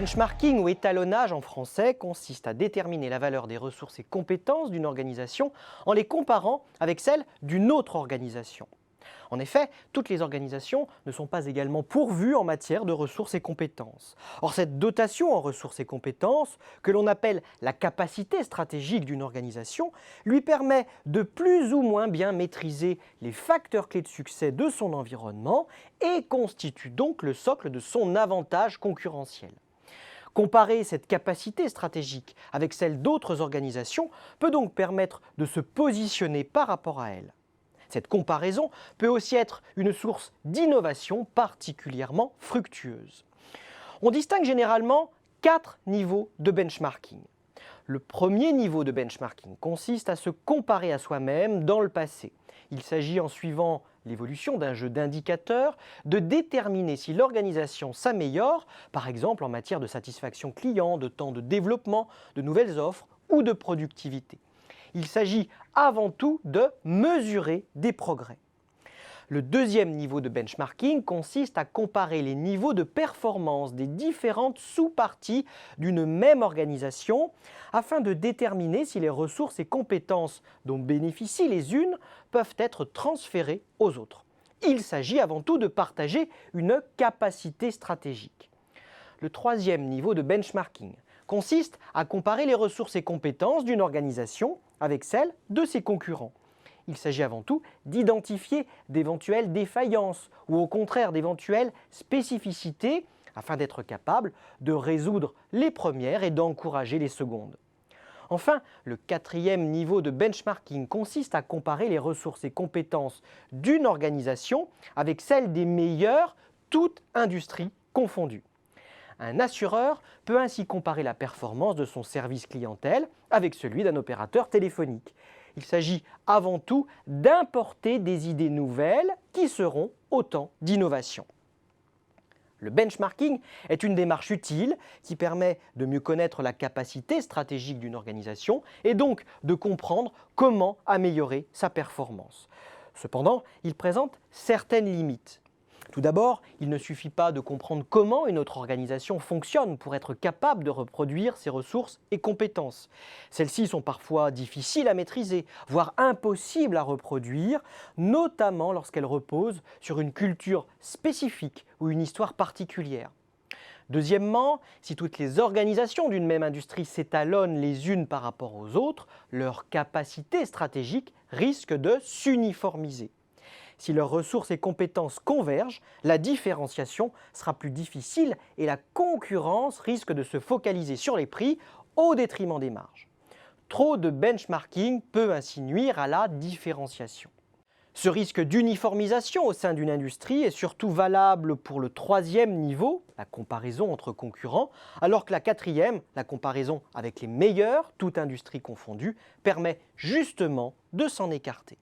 benchmarking ou étalonnage en français consiste à déterminer la valeur des ressources et compétences d'une organisation en les comparant avec celles d'une autre organisation. En effet, toutes les organisations ne sont pas également pourvues en matière de ressources et compétences. Or, cette dotation en ressources et compétences, que l'on appelle la capacité stratégique d'une organisation, lui permet de plus ou moins bien maîtriser les facteurs clés de succès de son environnement et constitue donc le socle de son avantage concurrentiel. Comparer cette capacité stratégique avec celle d'autres organisations peut donc permettre de se positionner par rapport à elles. Cette comparaison peut aussi être une source d'innovation particulièrement fructueuse. On distingue généralement 4 niveaux de benchmarking. Le premier niveau de benchmarking consiste à se comparer à soi-même dans le passé. Il s'agit, en suivant l'évolution d'un jeu d'indicateurs, de déterminer si l'organisation s'améliore, par exemple en matière de satisfaction client, de temps de développement, de nouvelles offres ou de productivité. Il s'agit avant tout de mesurer des progrès. Le deuxième niveau de benchmarking consiste à comparer les niveaux de performance des différentes sous-parties d'une même organisation afin de déterminer si les ressources et compétences dont bénéficient les unes peuvent être transférées aux autres. Il s'agit avant tout de partager une capacité stratégique. Le troisième niveau de benchmarking consiste à comparer les ressources et compétences d'une organisation avec celles de ses concurrents. Il s'agit avant tout d'identifier d'éventuelles défaillances ou au contraire d'éventuelles spécificités afin d'être capable de résoudre les premières et d'encourager les secondes. Enfin, le quatrième niveau de benchmarking consiste à comparer les ressources et compétences d'une organisation avec celles des meilleures, toutes industries confondues. Un assureur peut ainsi comparer la performance de son service clientèle avec celui d'un opérateur téléphonique. Il s'agit avant tout d'importer des idées nouvelles qui seront autant d'innovations. Le benchmarking est une démarche utile qui permet de mieux connaître la capacité stratégique d'une organisation et donc de comprendre comment améliorer sa performance. Cependant, il présente certaines limites. Tout d'abord, il ne suffit pas de comprendre comment une autre organisation fonctionne pour être capable de reproduire ses ressources et compétences. Celles-ci sont parfois difficiles à maîtriser, voire impossibles à reproduire, notamment lorsqu'elles reposent sur une culture spécifique ou une histoire particulière. Deuxièmement, si toutes les organisations d'une même industrie s'étalonnent les unes par rapport aux autres, leur capacité stratégique risque de s'uniformiser. Si leurs ressources et compétences convergent, la différenciation sera plus difficile et la concurrence risque de se focaliser sur les prix au détriment des marges. Trop de benchmarking peut ainsi nuire à la différenciation. Ce risque d'uniformisation au sein d'une industrie est surtout valable pour le troisième niveau, la comparaison entre concurrents, alors que la quatrième, la comparaison avec les meilleurs, toute industrie confondue, permet justement de s'en écarter.